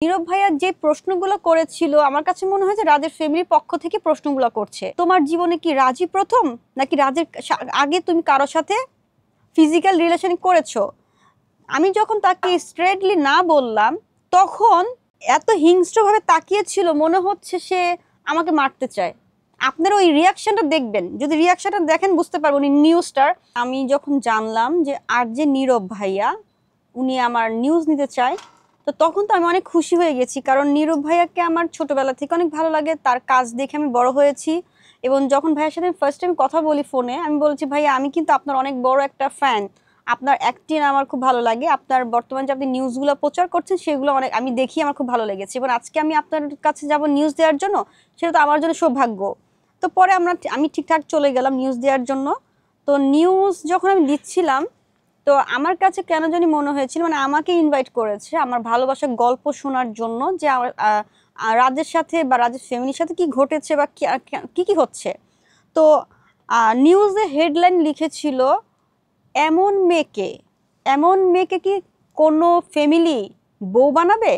নীরব ভাইয়া যে প্রশ্নগুলো করেছিল আমার কাছে মনে হয় যে রাজের ফ্যামিলির পক্ষ থেকে প্রশ্নগুলো করছে। তোমার জীবনে কি রাজই প্রথম, নাকি রাজের আগে তুমি কারোর সাথে ফিজিক্যাল রিলেশন করেছো? আমি যখন তাকে স্ট্রেটলি না বললাম, তখন এত হিংস্রভাবে তাকিয়েছিল, মনে হচ্ছে সে আমাকে মারতে চায়। আপনারা ওই রিয়াকশনটা দেখবেন, যদি রিয়াকশনটা দেখেন বুঝতে পারবেন উনি নিউজটার। আমি যখন জানলাম যে আর যে নীরব ভাইয়া উনি আমার নিউজ নিতে চায়, তো তখন তো আমি অনেক খুশি হয়ে গেছি, কারণ নীরব ভাইয়াকে আমার ছোটবেলা থেকে অনেক ভালো লাগে, তার কাজ দেখে আমি বড় হয়েছি। এবং যখন ভাইয়ের সাথে আমি ফার্স্ট টাইম কথা বলি ফোনে, আমি বলছি ভাইয়া আমি কিন্তু আপনার অনেক বড় একটা ফ্যান, আপনার অ্যাক্টিং আমার খুব ভালো লাগে, আপনার বর্তমানে যে আপনি নিউজগুলো প্রচার করছেন সেগুলো অনেক আমি দেখি, আমার খুব ভালো লেগেছে, এবং আজকে আমি আপনার কাছে যাব নিউজ দেওয়ার জন্য, সেটা তো আমার জন্য সৌভাগ্য। তো পরে আমি ঠিকঠাক চলে গেলাম নিউজ দেওয়ার জন্য। তো নিউজ যখন আমি দিচ্ছিলাম, তো আমার কাছে কেন জানি মনে হয়েছিল মানে আমাকে ইনভাইট করেছে আমার ভালোবাসার গল্প শোনার জন্য, যে রাজের সাথে বা রাজের ফ্যামিলির সাথে কি ঘটেছে বা কি কি হচ্ছে। তো নিউজে হেডলাইন লিখেছিল, এমন মেয়েকে এমন মেয়েকে কি কোনো ফ্যামিলি বউ বানাবে,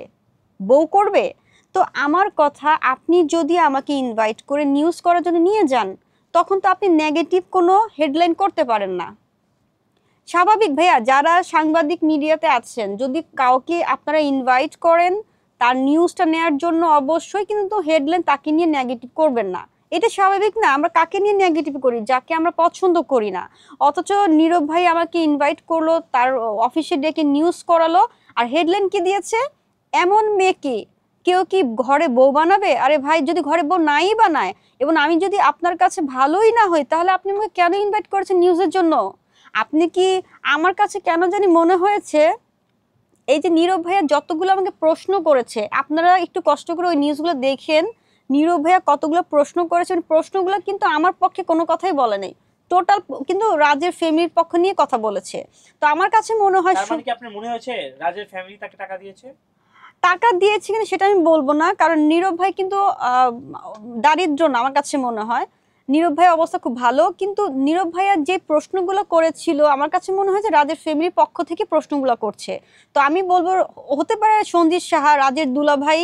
বউ করবে? তো আমার কথা, আপনি যদি আমাকে ইনভাইট করে নিউজ করার জন্য নিয়ে যান, তখন তো আপনি নেগেটিভ কোনো হেডলাইন করতে পারেন না। স্বাভাবিক ভাইয়া, যারা সাংবাদিক মিডিয়াতে আছেন, যদি কাউকে আপনারা ইনভাইট করেন তার নিউজটা নেওয়ার জন্য, অবশ্যই কিন্তু হেডলাইন তাকে নিয়ে নেগেটিভ করবেন না। এটা স্বাভাবিক না? আমরা কাকে নিয়ে নেগেটিভ করি? যাকে আমরা পছন্দ করি না। অথচ নীরব ভাই আমাকে ইনভাইট করলো, তার অফিসে ডেকে নিউজ করালো, আর হেডলাইন কি দিয়েছে, এমন মেয়েকে কেউ কি ঘরে বউ বানাবে? আরে ভাই, যদি ঘরে বউ নাই বানায় এবং আমি যদি আপনার কাছে ভালোই না হই, তাহলে আপনি আমাকে কেন ইনভাইট করেছেন নিউজের জন্য? আপনি কি, আমার কাছে কেন জানি মনে হয়েছে এই যে নীরব ভাইয়া যতগুলো আমাকে প্রশ্ন করেছে, আপনারা একটু কষ্ট করে ওই নিউজগুলো দেখেন, নীরব ভাইয়া কতগুলো প্রশ্ন করেছেন, প্রশ্নগুলো কিন্তু আমার পক্ষে কোনো কথাই বলে নেই, টোটাল কিন্তু রাজের ফ্যামিলির পক্ষ নিয়ে কথা বলেছে। তো আমার কাছে মনে হয়, তার মানে কি আপনার মনে হয়েছে রাজের ফ্যামিলি তাকে টাকা দিয়েছে? টাকা দিয়েছে কিনা সেটা আমি বলবো না, কারণ নীরব ভাই কিন্তু দারিদ্র না, আমার কাছে মনে হয় নীরব ভাইয়ের অবস্থা খুব ভালো। কিন্তু নীরব ভাইয়া যে প্রশ্নগুলো করেছিল আমার কাছে মনে হয় যে রাজের ফ্যামিলির পক্ষ থেকে প্রশ্নগুলো করছে। তো আমি বলবো, হতে পারে সঞ্জিত সাহা রাজের দুলাভাই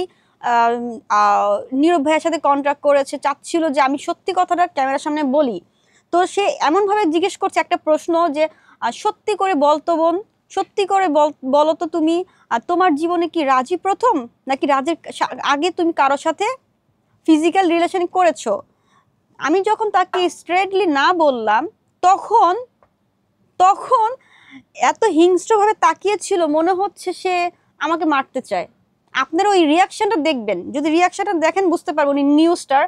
নীরব ভাইয়ের সাথে কন্ট্রাক্ট করেছে, চাচ্ছিল যে আমি সত্যি কথাটা ক্যামেরার সামনে বলি। তো সে এমনভাবে জিজ্ঞেস করছে একটা প্রশ্ন যে, সত্যি করে বলতো বোন, সত্যি করে বলো তো তুমি, তোমার জীবনে কি রাজই প্রথম, নাকি রাজের আগে তুমি কারোর সাথে ফিজিক্যাল রিলেশন করেছো? আমি যখন তাকে স্ট্রেটলি না বললাম, তখন তখন এত হিংস্রভাবে তাকিয়েছিল, মনে হচ্ছে সে আমাকে মারতে চায়। আপনারা ওই রিয়াকশনটা দেখবেন, যদি রিয়াকশনটা দেখেন বুঝতে পারবেন উনি নিউজটার।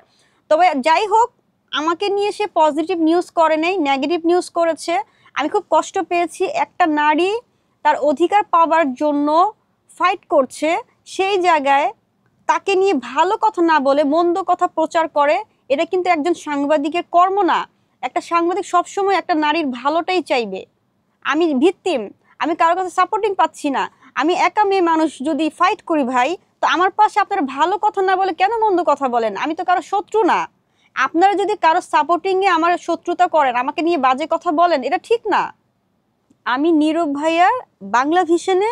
তবে যাই হোক, আমাকে নিয়ে সে পজিটিভ নিউজ করে নেই, নেগেটিভ নিউজ করেছে। আমি খুব কষ্ট পেয়েছি, একটা নারী তার অধিকার পাওয়ার জন্য ফাইট করছে, সেই জায়গায় তাকে নিয়ে ভালো কথা না বলে মন্দ কথা প্রচার করে, এটা কিন্তু একজন সাংবাদিকের কর্ম না। একটা সাংবাদিক সবসময় একটা নারীর ভালোটাই চাইবে। আমি ভিকটিম, আমি কারোর কাছে সাপোর্টিং পাচ্ছি না, আমি একা মেয়ে মানুষ যদি ফাইট করি ভাই, তো আমার পাশে আপনারা ভালো কথা না বলে কেন মন্দ কথা বলেন? আমি তো কারো শত্রু না। আপনারা যদি কারো সাপোর্টিংয়ে আমার শত্রুতা করেন, আমাকে নিয়ে বাজে কথা বলেন, এটা ঠিক না। আমি নীরব ভাইয়ার বাংলা ভিশনে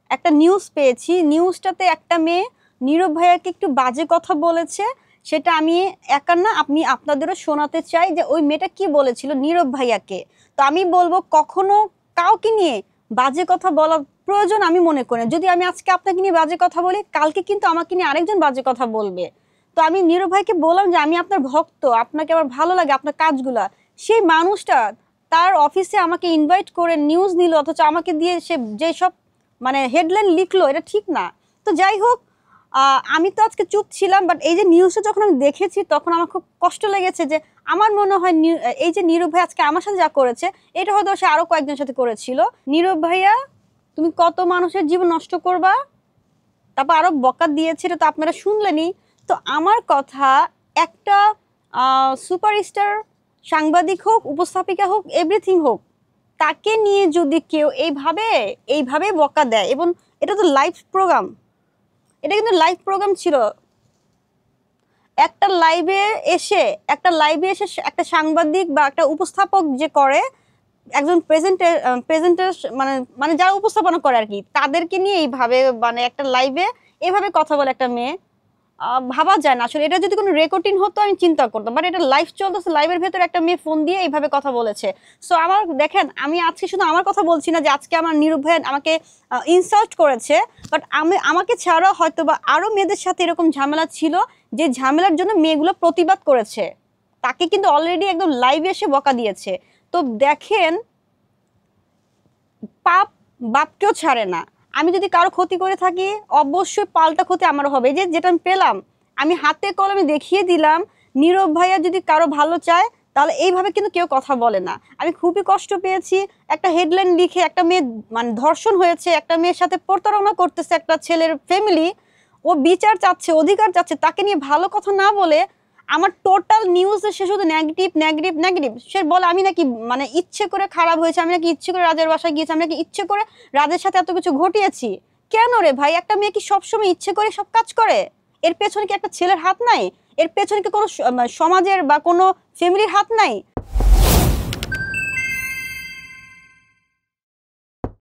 একটা নিউজ পেয়েছি, নিউজটাতে একটা মেয়ে নীরব ভাইয়াকে একটু বাজে কথা বলেছে, সেটা আমি একা না, আমি আপনাদেরও শোনাতে চাই যে ওই মেয়েটা কি বলেছিল নীরব ভাইয়াকে। তো আমি বলবো, কখনো কাউকে নিয়ে বাজে কথা বলা প্রয়োজন আমি মনে করি না। যদি আমি আজকে আপনাকে নিয়ে বাজে কথা বলি, কালকে কিন্তু আমাকে নিয়ে আরেকজন বাজে কথা বলবে। তো আমি নীরব ভাইকে বললাম যে আমি আপনার ভক্ত, আপনাকে আমার ভালো লাগে আপনার কাজগুলা। সেই মানুষটা তার অফিসে আমাকে ইনভাইট করে নিউজ নিল, অথচ আমাকে দিয়ে সে যেসব মানে হেডলাইন লিখলো, এটা ঠিক না। তো যাই হোক, আমি তো আজকে চুপ ছিলাম, বাট এই যে নিউজটা যখন আমি দেখেছি তখন আমার খুব কষ্ট লেগেছে, যে আমার মনে হয় এই যে নীরব ভাই আজকে আমার সাথে যা করেছে, এটা হয়তো সে আরো কয়েকজনের সাথে করেছিল। নীরব ভাইয়া, তুমি কত মানুষের জীবন নষ্ট করবা? তারপর আরো বকা দিয়েছে, এটা তো আপনারা শুনলেনই। তো আমার কথা, একটা সুপারস্টার সাংবাদিক হোক, উপস্থাপিকা হোক, এভরিথিং হোক, তাকে নিয়ে যদি কেউ এইভাবে এইভাবে বকা দেয়, এবং এটা তো লাইভ প্রোগ্রাম, এটা কিন্তু লাইভ প্রোগ্রাম ছিল। একটা লাইভে এসে একটা সাংবাদিক বা একটা উপস্থাপক যে করে, একজন প্রেজেন্টার মানে মানে যারা উপস্থাপনা করে আর কি, তাদেরকে নিয়ে এইভাবে মানে একটা লাইভে এভাবে কথা বলে একটা মেয়ে, ভাবা যায় না আসলে। এটা যদি কোনো রেকর্ডিং হতো আমি চিন্তা করতাম, বাট এটা লাইভ চলতেছে, লাইভের ভেতরে একটা মেয়ে ফোন দিয়ে এইভাবে কথা বলেছে। সো আমার দেখেন, আমি আজকে শুধু আমার কথা বলছি না যে আজকে আমার নীরব ভাই আমাকে ইনসাল্ট করেছে, বাট আমাকে ছাড়াও হয়তো বা আরো মেয়েদের সাথে এরকম ঝামেলা ছিল, যে ঝামেলার জন্য মেয়েগুলো প্রতিবাদ করেছে। তাকে কিন্তু অলরেডি একদম লাইভে এসে বকা দিয়েছে। তো দেখেন, পাপ বাপকেও ছাড়ে না। আমি যদি কারো ক্ষতি করে থাকি, অবশ্যই পাল্টা ক্ষতি আমার হবে। এই যে যেটা আমি পেলাম, আমি হাতে কলমে দেখিয়ে দিলাম। নীরব ভাইয়া যদি কারো ভালো চায়, তাহলে এইভাবে কিন্তু কেউ কথা বলে না। আমি খুবই কষ্ট পেয়েছি। একটা হেডলাইন লিখে একটা মেয়ে মানে ধর্ষণ হয়েছে, একটা মেয়ের সাথে প্রতারণা করতেছে একটা ছেলের ফ্যামিলি, ও বিচার চাচ্ছে, অধিকার চাচ্ছে, তাকে নিয়ে ভালো কথা না বলে আমার টোটাল নিউজে সে শুধু নেগেটিভ নেগেটিভ নেগেটিভ। সে বলে আমি নাকি মানে ইচ্ছে করে খারাপ হয়েছে, আমি নাকি ইচ্ছে করে রাজের বাসায় গিয়েছি, আমি নাকি ইচ্ছে করে রাজের সাথে এত কিছু ঘটিয়েছি। কেন রে ভাই, একটা মেয়ে কি সবসময় ইচ্ছে করে সব কাজ করে? এর পেছনে কি একটা ছেলের হাত নাই? এর পেছনে কি কোনো সমাজের বা কোনো ফ্যামিলির হাত নাই?